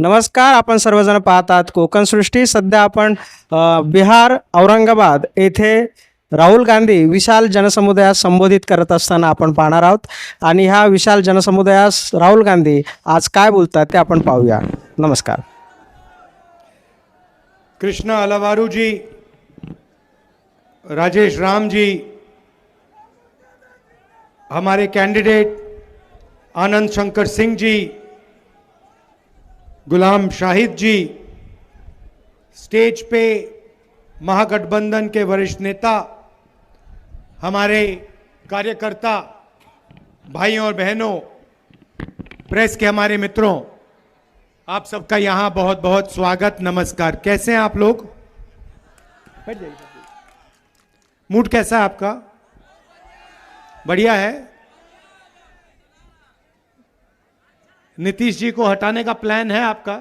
नमस्कार. आपण सर्वजण पाहतात कोकण सृष्टी. सध्या आपण बिहार औरंगाबाद येथे राहुल गांधी विशाल जनसमुदायास संबोधित करत असताना आपण पाहणार आहोत. आणि ह्या विशाल जनसमुदायास राहुल गांधी आज काय बोलतात ते आपण पाहूया. नमस्कार. कृष्णा अलवारू जी, राजेश राम जी, हमारे कैंडिडेट आनंद शंकर सिंह जी, गुलाम शाहिद जी, स्टेज पे महागठबंधन के वरिष्ठ नेता, हमारे कार्यकर्ता भाइयों और बहनों, प्रेस के हमारे मित्रों, आप सबका यहाँ बहुत बहुत स्वागत, नमस्कार. कैसे हैं आप लोग? मूड कैसा है आपका? बढ़िया है. नीतीश जी को हटाने का प्लान है आपका?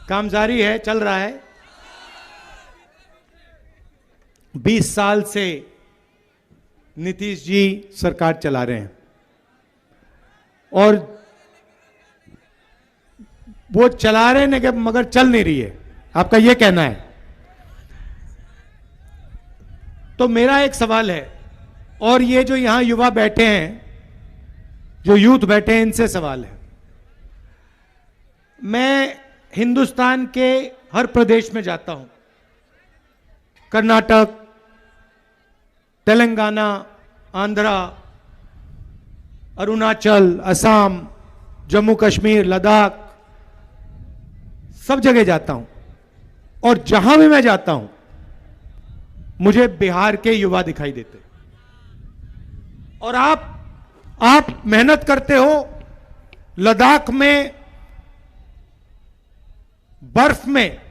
काम जारी है, चल रहा है. 20 साल से नीतीश जी सरकार चला रहे हैं और वो चला रहे हैं मगर चल नहीं रही है, आपका ये कहना है. तो मेरा एक सवाल है, और ये जो यहां युवा बैठे हैं, जो यूथ बैठे हैं, इनसे सवाल है. मैं हिंदुस्तान के हर प्रदेश में जाता हूं, कर्नाटक, तेलंगाना, आंध्रा, अरुणाचल, असम, जम्मू कश्मीर, लद्दाख, सब जगह जाता हूं. और जहां भी मैं जाता हूं मुझे बिहार के युवा दिखाई देते. और आप मेहनत करते हो. लद्दाख में बर्फ में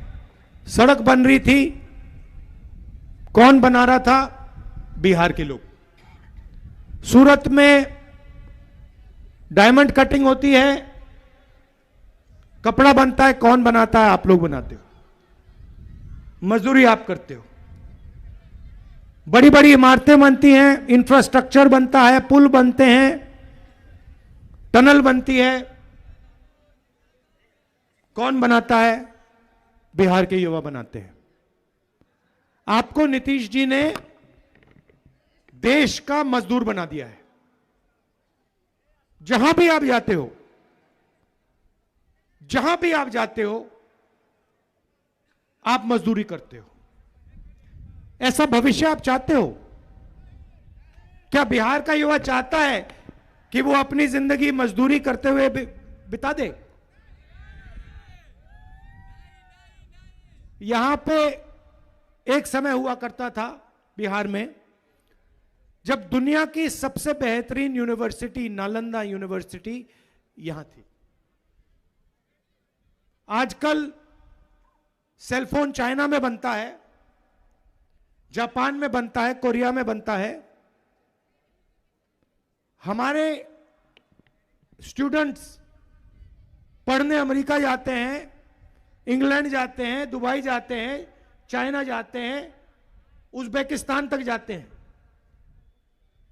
सड़क बन रही थी, कौन बना रहा था? बिहार के लोग. सूरत में डायमंड कटिंग होती है, कपड़ा बनता है, कौन बनाता है? आप लोग बनाते हो. मजदूरी आप करते हो. बड़ी बड़ी इमारतें बनती हैं, इंफ्रास्ट्रक्चर बनता है, पुल बनते हैं, टनल बनती है, कौन बनाता है? बिहार के युवा बनाते हैं. आपको नीतीश जी ने देश का मजदूर बना दिया है. जहां भी आप जाते हो, जहां भी आप जाते हो, आप मजदूरी करते हो. ऐसा भविष्य आप चाहते हो? क्या बिहार का युवा चाहता है कि वो अपनी जिंदगी मजदूरी करते हुए बिता दे? यहां पे एक समय हुआ करता था बिहार में, जब दुनिया की सबसे बेहतरीन यूनिवर्सिटी नालंदा यूनिवर्सिटी यहां थी. आजकल सेलफोन चाइना में बनता है, जापान में बनता है, कोरिया में बनता है. हमारे स्टूडेंट्स पढ़ने अमेरिका जाते हैं, इंग्लैंड जाते हैं, दुबई जाते हैं, चाइना जाते हैं, उज्बेकिस्तान तक जाते हैं.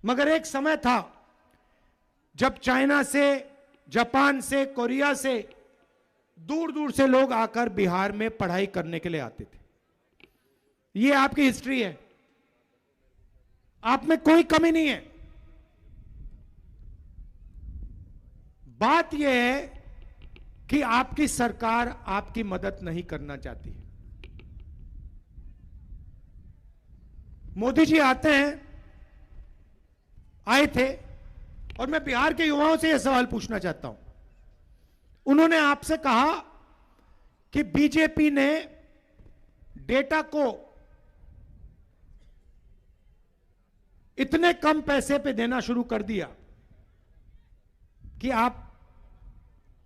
मगर एक समय था जब चाइना से, जापान से, कोरिया से दूर दूर से लोग आकर बिहार में पढ़ाई करने के लिए आते थे. ये आपकी हिस्ट्री है. आप में कोई कमी नहीं है. बात यह है कि आपकी सरकार आपकी मदद नहीं करना चाहती है. मोदी जी आते हैं, आए थे, और मैं बिहार के युवाओं से यह सवाल पूछना चाहता हूं. उन्होंने आपसे कहा कि बीजेपी ने डेटा को इतने कम पैसे पे देना शुरू कर दिया कि आप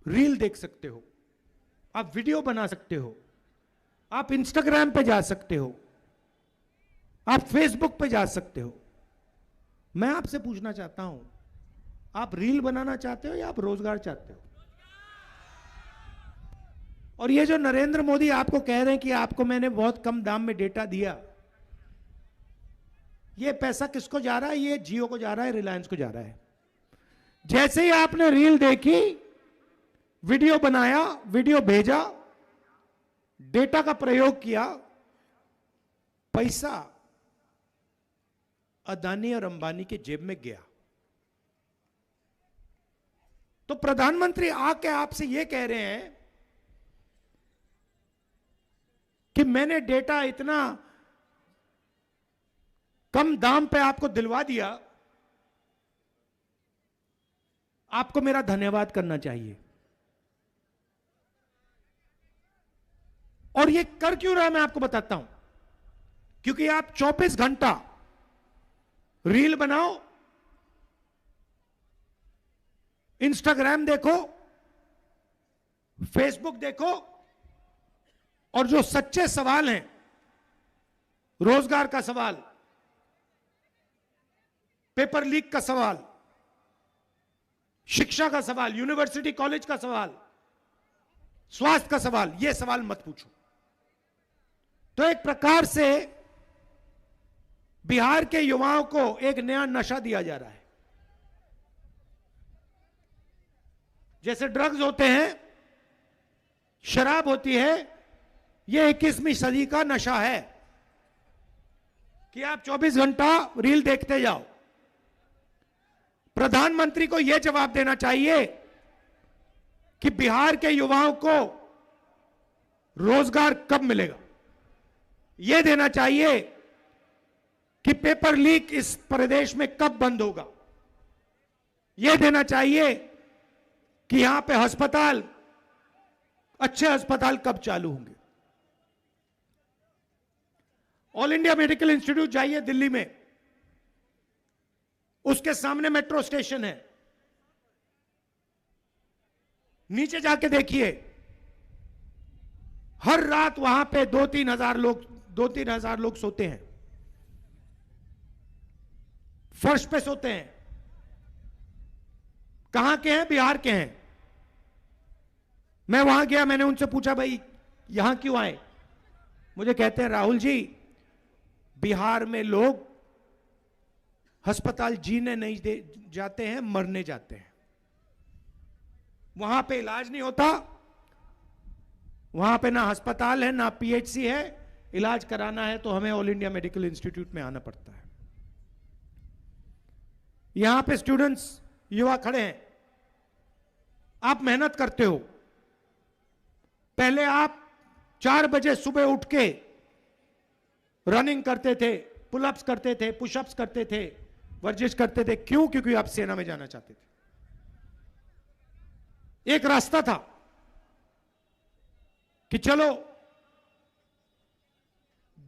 रील देख सकते हो, आप वीडियो बना सकते हो, आप इंस्टाग्राम पे जा सकते हो, आप फेसबुक पे जा सकते हो. मैं आपसे पूछना चाहता हूं, आप रील बनाना चाहते हो या आप रोजगार चाहते हो? और ये जो नरेंद्र मोदी आपको कह रहे हैं कि आपको मैंने बहुत कम दाम में डेटा दिया, ये पैसा किसको जा रहा है? ये जियो को जा रहा है, रिलायंस को जा रहा है. जैसे ही आपने रील देखी, वीडियो बनाया, वीडियो भेजा, डेटा का प्रयोग किया, पैसा अदानी और अंबानी के जेब में गया। तो प्रधानमंत्री आके आपसे यह कह रहे हैं कि मैंने डेटा इतना कम दाम पे आपको दिलवा दिया, आपको मेरा धन्यवाद करना चाहिए। और ये कर क्यों रहा है मैं आपको बताता हूं। क्योंकि आप 24 घंटा रील बनाओ, इंस्टाग्राम देखो, फेसबुक देखो, और जो सच्चे सवाल हैं, रोजगार का सवाल, पेपर लीक का सवाल, शिक्षा का सवाल, यूनिवर्सिटी कॉलेज का सवाल, स्वास्थ्य का सवाल, यह सवाल मत पूछो। तो एक प्रकार से बिहार के युवाओं को एक नया नशा दिया जा रहा है। जैसे ड्रग्स होते हैं, शराब होती है, यह 21वीं सदी का नशा है कि आप 24 घंटा रील देखते जाओ। प्रधानमंत्री को यह जवाब देना चाहिए कि बिहार के युवाओं को रोजगार कब मिलेगा। यह देना चाहिए कि पेपर लीक इस प्रदेश में कब बंद होगा। यह देना चाहिए कि यहां पे अस्पताल, अच्छे अस्पताल कब चालू होंगे। ऑल इंडिया मेडिकल इंस्टीट्यूट जाइए दिल्ली में, उसके सामने मेट्रो स्टेशन है, नीचे जाके देखिए, हर रात वहां पे 2-3 हजार लोग सोते हैं, फर्श पे सोते हैं। कहां के हैं? बिहार के हैं। मैं वहां गया, मैंने उनसे पूछा भाई यहां क्यों आए? मुझे कहते हैं राहुल जी, बिहार में लोग अस्पताल जीने नहीं जाते हैं, मरने जाते हैं। वहां पे इलाज नहीं होता, वहां पे ना अस्पताल है ना पीएचसी है। इलाज कराना है तो हमें ऑल इंडिया मेडिकल इंस्टीट्यूट में आना पड़ता है। यहां पे स्टूडेंट्स, युवा खड़े हैं, आप मेहनत करते हो। पहले आप 4 बजे सुबह उठ के रनिंग करते थे, पुलअप्स करते थे, पुशअप्स करते थे, वर्जिश करते थे। क्यों? क्योंकि आप सेना में जाना चाहते थे। एक रास्ता था कि चलो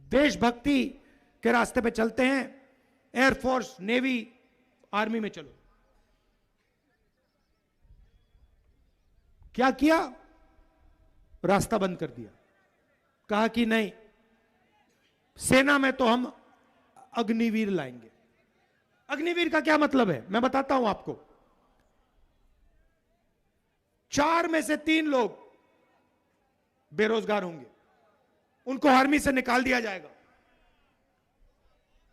देशभक्ति के रास्ते पे चलते हैं, एयरफोर्स, नेवी, आर्मी में चलो। क्या किया? रास्ता बंद कर दिया। कहा कि नहीं, सेना में तो हम अग्निवीर लाएंगे। अग्निवीर का क्या मतलब है मैं बताता हूं आपको। 4 में से 3 लोग बेरोजगार होंगे, उनको आर्मी से निकाल दिया जाएगा।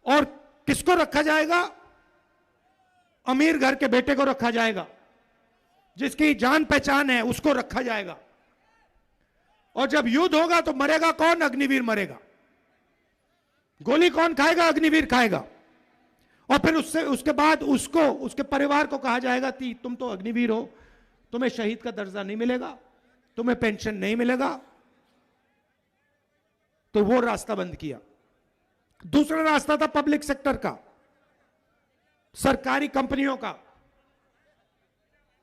और किसको रखा जाएगा? अमीर घर के बेटे को रखा जाएगा, जिसकी जान पहचान है उसको रखा जाएगा। और जब युद्ध होगा तो मरेगा कौन? अग्निवीर मरेगा। गोली कौन खाएगा? अग्निवीर खाएगा। और फिर उसके बाद उसको, उसके परिवार को कहा जाएगा कि तुम तो अग्निवीर हो, तुम्हें शहीद का दर्जा नहीं मिलेगा, तुम्हें पेंशन नहीं मिलेगा। तो वो रास्ता बंद किया। दूसरा रास्ता था पब्लिक सेक्टर का, सरकारी कंपनियों का।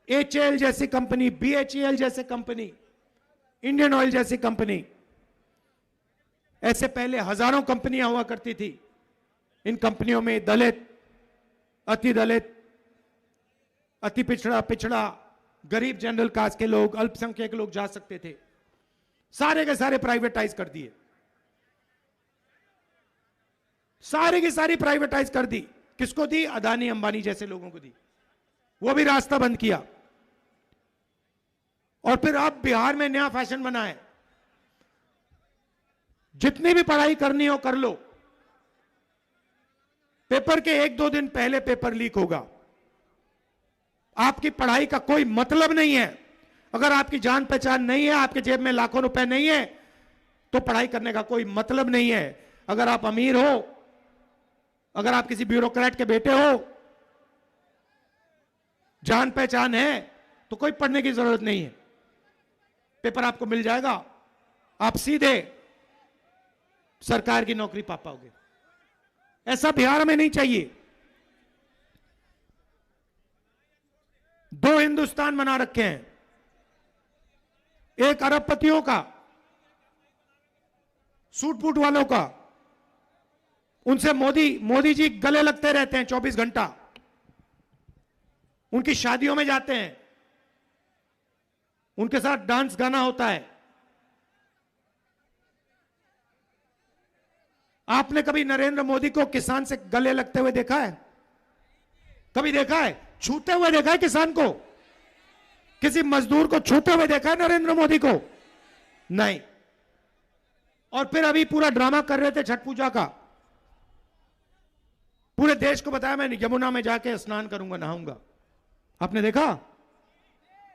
HAL जैसी कंपनी, BHEL जैसे कंपनी, इंडियन ऑयल जैसी कंपनी, ऐसे पहले हजारों कंपनियां हुआ करती थी। इन कंपनियों में दलित, अति पिछड़ा, गरीब, जनरल कास्ट के लोग, अल्पसंख्यक लोग जा सकते थे। सारे के सारे प्राइवेटाइज कर दिए, सारी की सारी प्राइवेटाइज कर दी। किसको दी? अदानी अंबानी जैसे लोगों को दी। वो भी रास्ता बंद किया। और फिर अब बिहार में नया फैशन बना है, जितनी भी पढ़ाई करनी हो कर लो, पेपर के 1-2 दिन पहले पेपर लीक होगा। आपकी पढ़ाई का कोई मतलब नहीं है। अगर आपकी जान पहचान नहीं है, आपके जेब में लाखों रुपए नहीं है, तो पढ़ाई करने का कोई मतलब नहीं है। अगर आप अमीर हो, अगर आप किसी ब्यूरोक्रेट के बेटे हो, जान पहचान है, तो कोई पढ़ने की जरूरत नहीं है। पेपर आपको मिल जाएगा, आप सीधे सरकार की नौकरी पा पाओगे। ऐसा बिहार में नहीं चाहिए। दो हिंदुस्तान बना रखे हैं, एक अरबपतियों का, सूट बूट वालों का, उनसे मोदी जी गले लगते रहते हैं 24 घंटा, उनकी शादियों में जाते हैं, उनके साथ डांस गाना होता है। आपने कभी नरेंद्र मोदी को किसान से गले लगते हुए देखा है? कभी देखा है? छूते हुए देखा है किसान को? किसी मजदूर को छूते हुए देखा है नरेंद्र मोदी को? नहीं। और फिर अभी पूरा ड्रामा कर रहे थे छठ पूजा का, पूरे देश को बताया मैं यमुना में जाके स्नान करूंगा, नहाऊंगा। आपने देखा?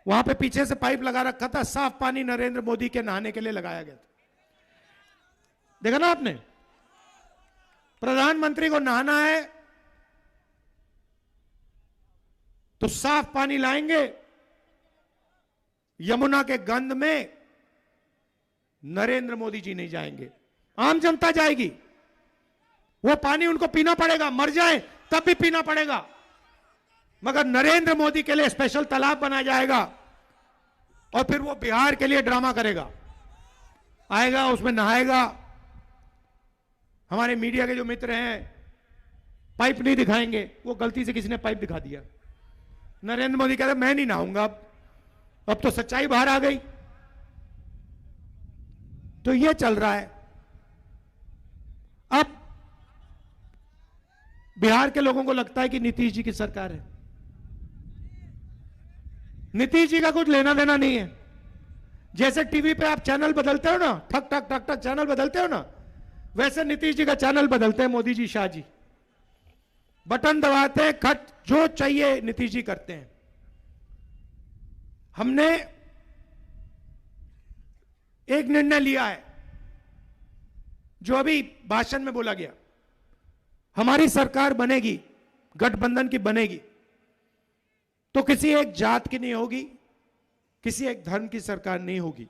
वहां पे पीछे से पाइप लगा रखा था, साफ पानी नरेंद्र मोदी के नहाने के लिए लगाया गया था। देखा ना आपने? प्रधानमंत्री को नहाना है तो साफ पानी लाएंगे, यमुना के गंध में नरेंद्र मोदी जी नहीं जाएंगे, आम जनता जाएगी। वो पानी उनको पीना पड़ेगा, मर जाए तब भी पीना पड़ेगा, मगर नरेंद्र मोदी के लिए स्पेशल तालाब बनाया जाएगा और फिर वो बिहार के लिए ड्रामा करेगा, आएगा उसमें नहाएगा। हमारे मीडिया के जो मित्र हैं पाइप नहीं दिखाएंगे, वो गलती से किसी ने पाइप दिखा दिया, नरेंद्र मोदी कहते मैं नहीं नहाऊंगा, अब तो सच्चाई बाहर आ गई। तो ये चल रहा है। अब बिहार के लोगों को लगता है कि नीतीश जी की सरकार है। नीतीश जी का कुछ लेना देना नहीं है। जैसे टीवी पे आप चैनल बदलते हो ना, ठक ठक ठक ठक चैनल बदलते हो ना, वैसे नीतीश जी का चैनल बदलते हैं मोदी जी, शाह जी। बटन दबाते हैं, खट जो चाहिए नीतीश जी करते हैं। हमने एक निर्णय लिया है जो अभी भाषण में बोला गया, हमारी सरकार बनेगी, गठबंधन की बनेगी, तो किसी एक जात की नहीं होगी, किसी एक धर्म की सरकार नहीं होगी।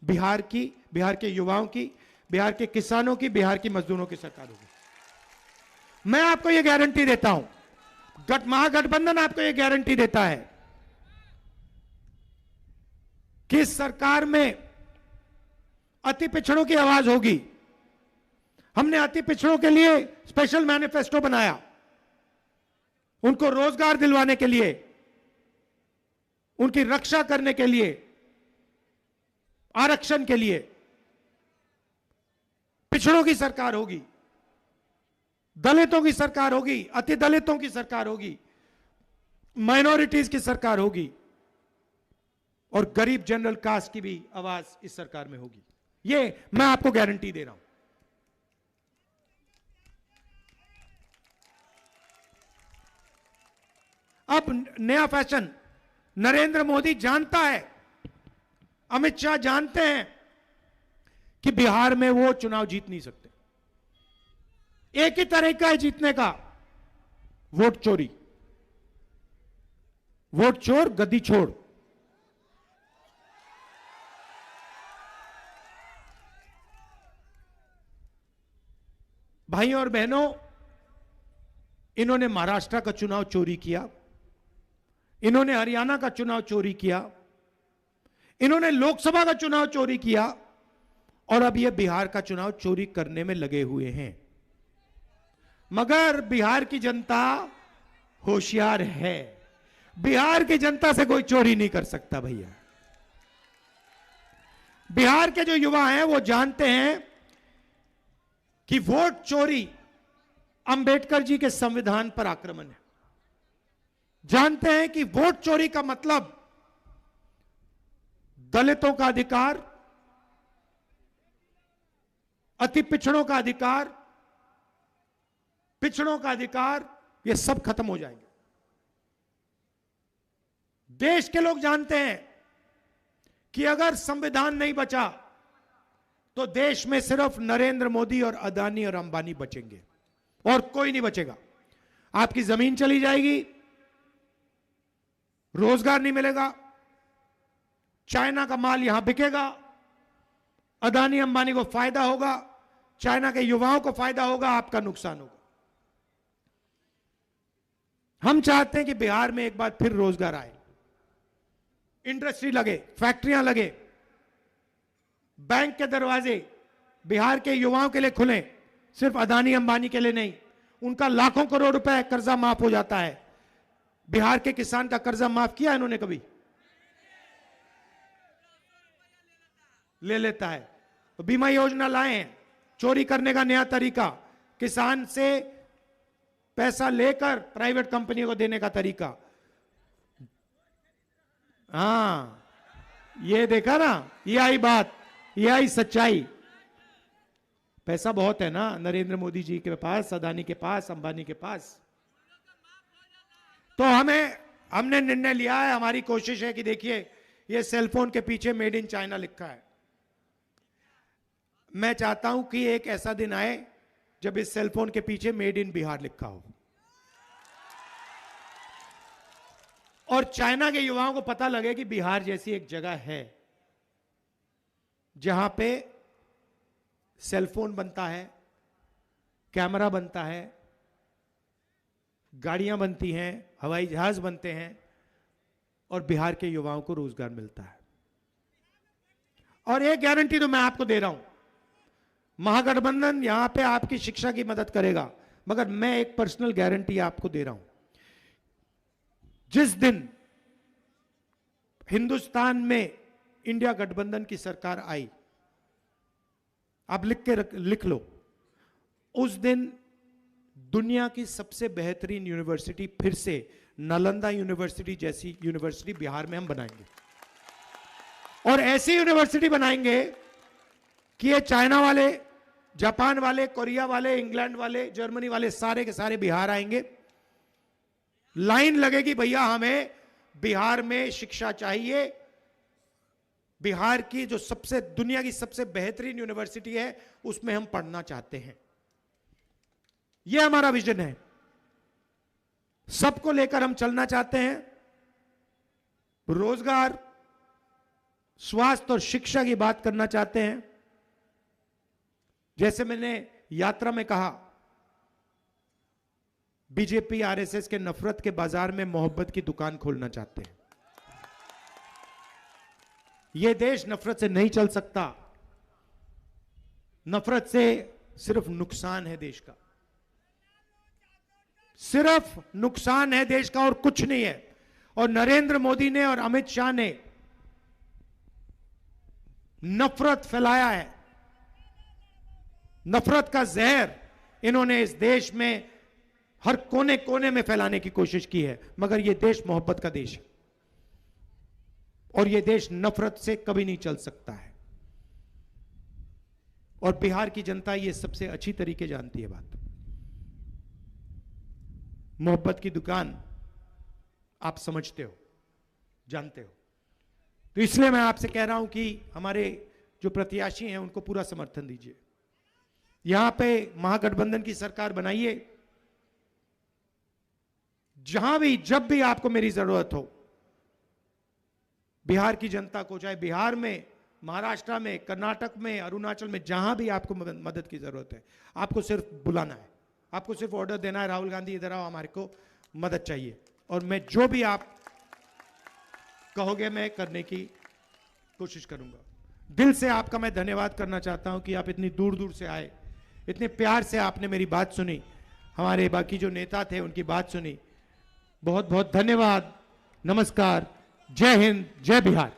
बिहार की, बिहार के युवाओं की, बिहार के किसानों की, बिहार की मजदूरों की सरकार होगी। मैं आपको यह गारंटी देता हूं, महागठबंधन आपको यह गारंटी देता है कि इस सरकार में अति पिछड़ों की आवाज होगी। हमने अति पिछड़ों के लिए स्पेशल मैनिफेस्टो बनाया, उनको रोजगार दिलवाने के लिए, उनकी रक्षा करने के लिए, आरक्षण के लिए। पिछड़ों की सरकार होगी, दलितों की सरकार होगी, अति दलितों की सरकार होगी, माइनॉरिटीज की सरकार होगी, और गरीब जनरल कास्ट की भी आवाज इस सरकार में होगी। ये मैं आपको गारंटी दे रहा हूं। अब नया फैशन, नरेंद्र मोदी जानता है, अमित शाह जानते हैं कि बिहार में वो चुनाव जीत नहीं सकते। एक ही तरीका है जीतने का, वोट चोरी। वोट चोर गद्दी छोड़। भाइयों और बहनों, इन्होंने महाराष्ट्र का चुनाव चोरी किया, इन्होंने हरियाणा का चुनाव चोरी किया, इन्होंने लोकसभा का चुनाव चोरी किया, और अब ये बिहार का चुनाव चोरी करने में लगे हुए हैं। मगर बिहार की जनता होशियार है, बिहार की जनता से कोई चोरी नहीं कर सकता भैया। बिहार के जो युवा हैं वो जानते हैं कि वोट चोरी अंबेडकर जी के संविधान पर आक्रमण है। जानते हैं कि वोट चोरी का मतलब दलितों का अधिकार, अति पिछड़ों का अधिकार, पिछड़ों का अधिकार, ये सब खत्म हो जाएंगे। देश के लोग जानते हैं कि अगर संविधान नहीं बचा तो देश में सिर्फ नरेंद्र मोदी और अदानी और अंबानी बचेंगे और कोई नहीं बचेगा। आपकी जमीन चली जाएगी, रोजगार नहीं मिलेगा, चाइना का माल यहां बिकेगा, अदानी अंबानी को फायदा होगा, चाइना के युवाओं को फायदा होगा, आपका नुकसान होगा। हम चाहते हैं कि बिहार में एक बार फिर रोजगार आए, इंडस्ट्री लगे, फैक्ट्रियां लगे, बैंक के दरवाजे बिहार के युवाओं के लिए खुले, सिर्फ अदानी अंबानी के लिए नहीं। उनका लाखों करोड़ रुपए कर्जा माफ हो जाता है। बिहार के किसान का कर्जा माफ किया इन्होंने कभी? ले लेता है। तो बीमा योजना लाए हैं, चोरी करने का नया तरीका, किसान से पैसा लेकर प्राइवेट कंपनियों को देने का तरीका। हां, ये देखा ना, ये आई बात, ये आई सच्चाई। पैसा बहुत है ना नरेंद्र मोदी जी के पास, अदानी के पास, अंबानी के पास। तो हमने निर्णय लिया है, हमारी कोशिश है कि देखिए ये सेलफोन के पीछे मेड इन चाइना लिखा है। मैं चाहता हूं कि एक ऐसा दिन आए जब इस सेलफोन के पीछे मेड इन बिहार लिखा हो और चाइना के युवाओं को पता लगे कि बिहार जैसी एक जगह है जहां पे सेलफोन बनता है, कैमरा बनता है, गाड़ियां बनती हैं, हवाई जहाज बनते हैं और बिहार के युवाओं को रोजगार मिलता है। और एक गारंटी तो मैं आपको दे रहा हूं, महागठबंधन यहां पे आपकी शिक्षा की मदद करेगा, मगर मैं एक पर्सनल गारंटी आपको दे रहा हूं, जिस दिन हिंदुस्तान में इंडिया गठबंधन की सरकार आई, आप लिख लो, उस दिन दुनिया की सबसे बेहतरीन यूनिवर्सिटी फिर से नालंदा यूनिवर्सिटी जैसी यूनिवर्सिटी बिहार में हम बनाएंगे। और ऐसी यूनिवर्सिटी बनाएंगे कि ये चाइना वाले, जापान वाले, कोरिया वाले, इंग्लैंड वाले, जर्मनी वाले सारे के सारे बिहार आएंगे। लाइन लगेगी, भैया हमें बिहार में शिक्षा चाहिए, बिहार की जो सबसे दुनिया की सबसे बेहतरीन यूनिवर्सिटी है उसमें हम पढ़ना चाहते हैं। यह हमारा विजन है, सबको लेकर हम चलना चाहते हैं। रोजगार, स्वास्थ्य और शिक्षा की बात करना चाहते हैं। जैसे मैंने यात्रा में कहा, बीजेपी आरएसएस के नफरत के बाजार में मोहब्बत की दुकान खोलना चाहते हैं। यह देश नफरत से नहीं चल सकता, नफरत से सिर्फ नुकसान है देश का, सिर्फ नुकसान है देश का और कुछ नहीं है। और नरेंद्र मोदी ने और अमित शाह ने नफरत फैलाया है, नफरत का जहर इन्होंने इस देश में हर कोने कोने में फैलाने की कोशिश की है। मगर यह देश मोहब्बत का देश है और यह देश नफरत से कभी नहीं चल सकता है। और बिहार की जनता यह सबसे अच्छी तरीके जानती है बात। मोहब्बत की दुकान आप समझते हो, जानते हो। तो इसलिए मैं आपसे कह रहा हूं कि हमारे जो प्रत्याशी हैं उनको पूरा समर्थन दीजिए। यहां पे महागठबंधन की सरकार बनाइए। जहां भी जब भी आपको मेरी जरूरत हो, बिहार की जनता को, चाहे बिहार में, महाराष्ट्र में, कर्नाटक में, अरुणाचल में, जहां भी आपको मदद की जरूरत है, आपको सिर्फ बुलाना है, आपको सिर्फ ऑर्डर देना है, राहुल गांधी इधर आओ, हमारे को मदद चाहिए। और मैं जो भी आप कहोगे मैं करने की कोशिश करूंगा। दिल से आपका मैं धन्यवाद करना चाहता हूं कि आप इतनी दूर दूर से आए, इतने प्यार से आपने मेरी बात सुनी, हमारे बाकी जो नेता थे उनकी बात सुनी। बहुत बहुत धन्यवाद। नमस्कार। जय हिंद, जय बिहार।